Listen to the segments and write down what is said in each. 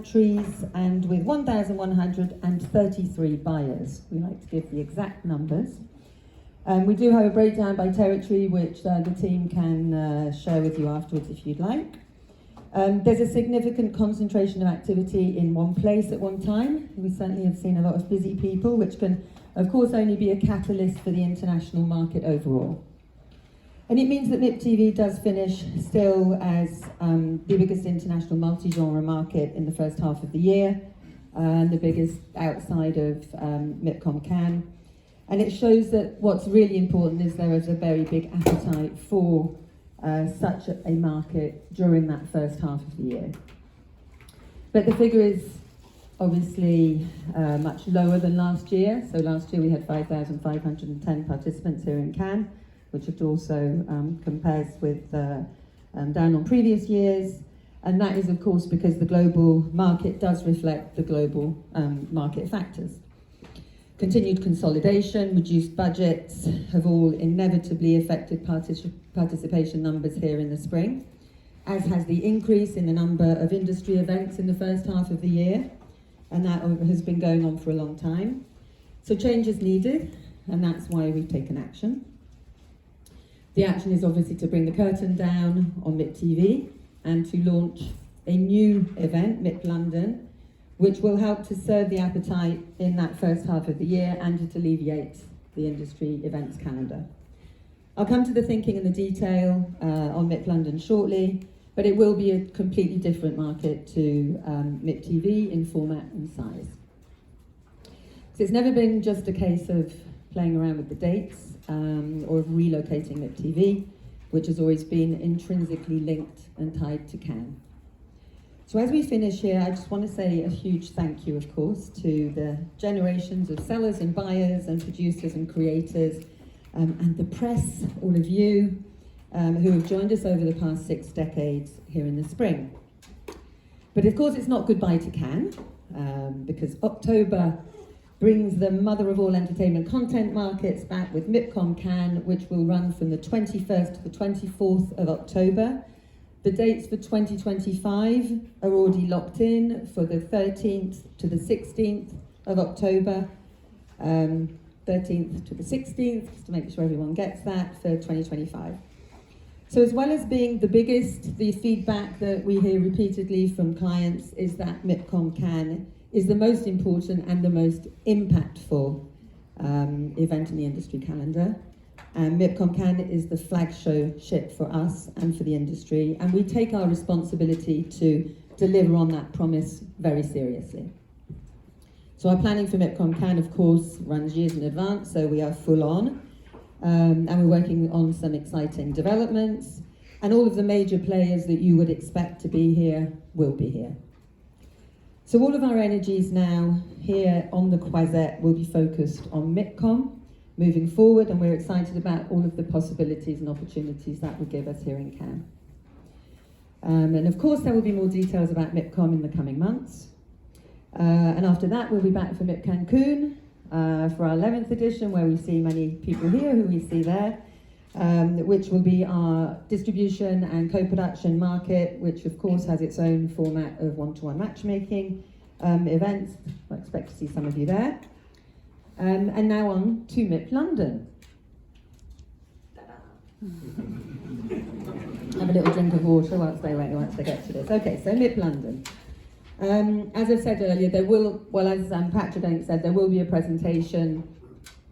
Trees and with 1,133 buyers. We like to give the exact numbers. We do have a breakdown by territory, which the team can share with you afterwards if you'd like. There's a significant concentration of activity in one place at one time. We certainly have seen a lot of busy people, which can, of course, only be a catalyst for the international market overall. And it means that MIPTV does finish still as the biggest international multi-genre market in the first half of the year, and the biggest outside of MIPCOM Cannes. And it shows that what's really important is there is a very big appetite for such a market during that first half of the year. But the figure is obviously much lower than last year. So last year we had 5,510 participants here in Cannes, which it also compares with down on previous years. And that is, of course, because the global market does reflect the global market factors. Continued consolidation, reduced budgets have all inevitably affected participation numbers here in the spring, as has the increase in the number of industry events in the first half of the year, and that has been going on for a long time. So change is needed, and that's why we've taken action. The action is obviously to bring the curtain down on MIPTV and to launch a new event, MIP London, which will help to serve the appetite in that first half of the year and to alleviate the industry events calendar. I'll come to the thinking and the detail on MIP London shortly, but it will be a completely different market to MIPTV in format and size. So it's never been just a case of playing around with the dates or of relocating MIPTV, which has always been intrinsically linked and tied to Cannes. So as we finish here, I just want to say a huge thank you, of course, to the generations of sellers and buyers and producers and creators and the press, all of you who have joined us over the past 6 decades here in the spring. But of course, it's not goodbye to Cannes, because October brings the mother of all entertainment content markets back with MIPCOM Cannes, which will run from the 21st to the 24th of October. The dates for 2025 are already locked in for the 13th to the 16th of October, 13th to the 16th, just to make sure everyone gets that, for 2025. So as well as being the biggest, the feedback that we hear repeatedly from clients is that MIPCOM Cannes is the most important and the most impactful event in the industry calendar. And MIPCOM Cannes is the flagship for us and for the industry, and we take our responsibility to deliver on that promise very seriously. So our planning for MIPCOM Cannes, of course, runs years in advance, so we are full on, and we're working on some exciting developments, and all of the major players that you would expect to be here will be here. So all of our energies now here on the Croisette will be focused on MIPCOM moving forward, and we're excited about all of the possibilities and opportunities that will give us here in Cannes. And of course, there will be more details about MIPCOM in the coming months. And after that, we'll be back for MIP Cancun for our 11th edition, where we see many people here who we see there, which will be our distribution and co-production market, which of course has its own format of one-to-one matchmaking events. I expect to see some of you there. And now on to MIP London. Have a little drink of water once they get to this. Okay, so MIP London. As I said earlier, there will, well, as Patrick said, there will be a presentation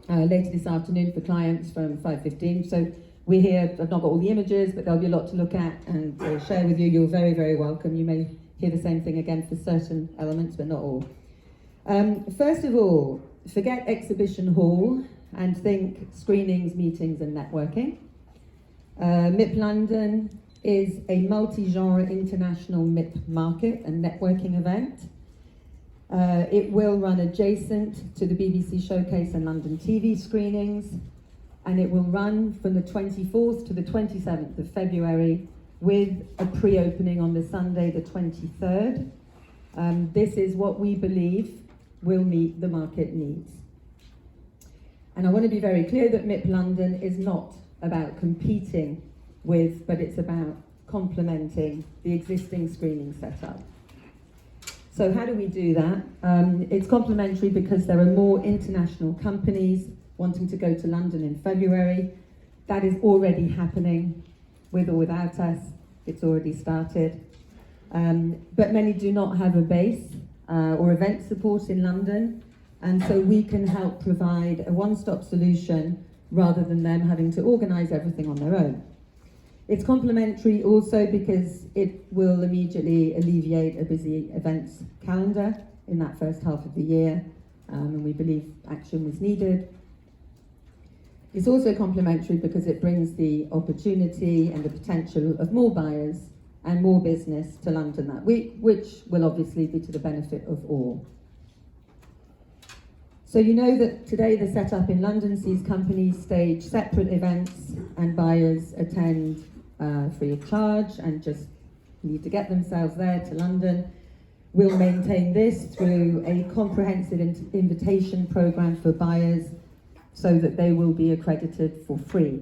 later this afternoon for clients from 5:15. So we're here, I've not got all the images, but there'll be a lot to look at and share with you. You're very, very welcome. You may hear the same thing again for certain elements, but not all. First of all, forget exhibition hall and think screenings, meetings and networking. MIP London is a multi-genre international MIP market and networking event. It will run adjacent to the BBC Showcase and London TV screenings, and it will run from the 24th to the 27th of February with a pre-opening on the Sunday the 23rd. This is what we believe will meet the market needs. And I want to be very clear that MIP London is not about competing with, but it's about complementing the existing screening setup. So how do we do that? It's complementary because there are more international companies wanting to go to London in February. That is already happening, with or without us. It's already started. But many do not have a base or event support in London, and so we can help provide a one-stop solution rather than them having to organise everything on their own. It's complementary also because it will immediately alleviate a busy events calendar in that first half of the year, and we believe action was needed. It's also complementary because it brings the opportunity and the potential of more buyers and more business to London that week, which will obviously be to the benefit of all. So you know that today the setup in London sees companies stage separate events and buyers attend free of charge and just need to get themselves there to London. We'll maintain this through a comprehensive invitation programme for buyers so that they will be accredited for free.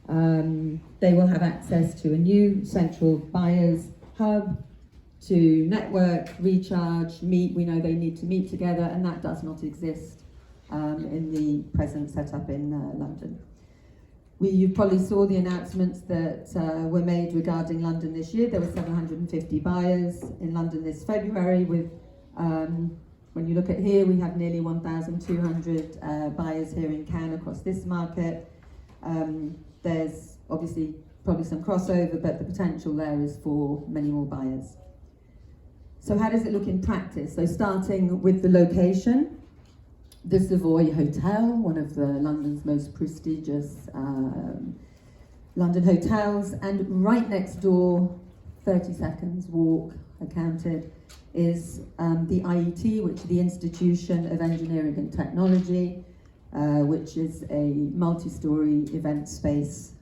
They will have access to a new central buyers hub to network, recharge, meet. We know they need to meet together, and that does not exist in the present setup in London. You probably saw the announcements that were made regarding London this year. There were 750 buyers in London this February with, when you look at here, we have nearly 1,200 buyers here in Cannes across this market. There's obviously probably some crossover, but the potential there is for many more buyers. So how does it look in practice? So starting with the location, the Savoy Hotel, one of London's most prestigious London hotels, and right next door, 30 seconds walk, I counted, is the IET, which is the Institution of Engineering and Technology, which is a multi-storey event space.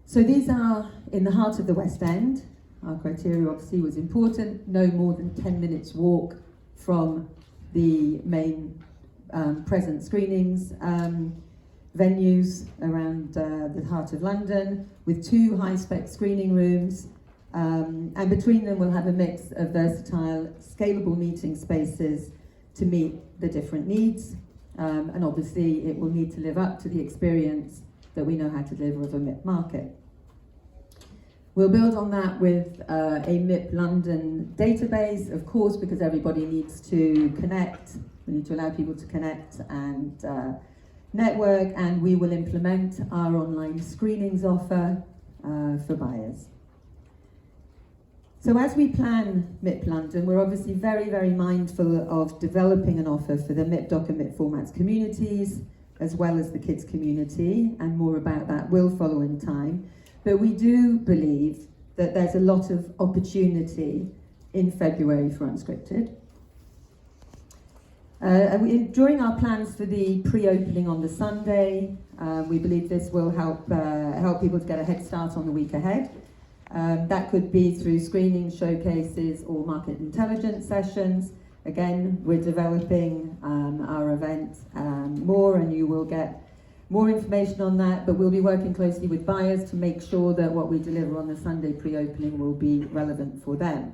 So these are in the heart of the West End. Our criteria obviously was important, no more than 10 minutes walk from the main present screenings venues around the heart of London, with 2 high-spec screening rooms, and between them we'll have a mix of versatile, scalable meeting spaces to meet the different needs, and obviously it will need to live up to the experience that we know how to deliver of a MIP market. We'll build on that with a MIP London database, of course, because everybody needs to connect. We need to allow people to connect and network, and we will implement our online screenings offer for buyers. So as we plan MIP London, we're obviously very, very mindful of developing an offer for the MIP doc and MIP formats communities, as well as the kids community, and more about that will follow in time. But we do believe that there's a lot of opportunity in February for unscripted. During our plans for the pre-opening on the Sunday, we believe this will help people to get a head start on the week ahead. That could be through screening, showcases, or market intelligence sessions. Again, we're developing our event more, and you will get more information on that, but we'll be working closely with buyers to make sure that what we deliver on the Sunday pre-opening will be relevant for them.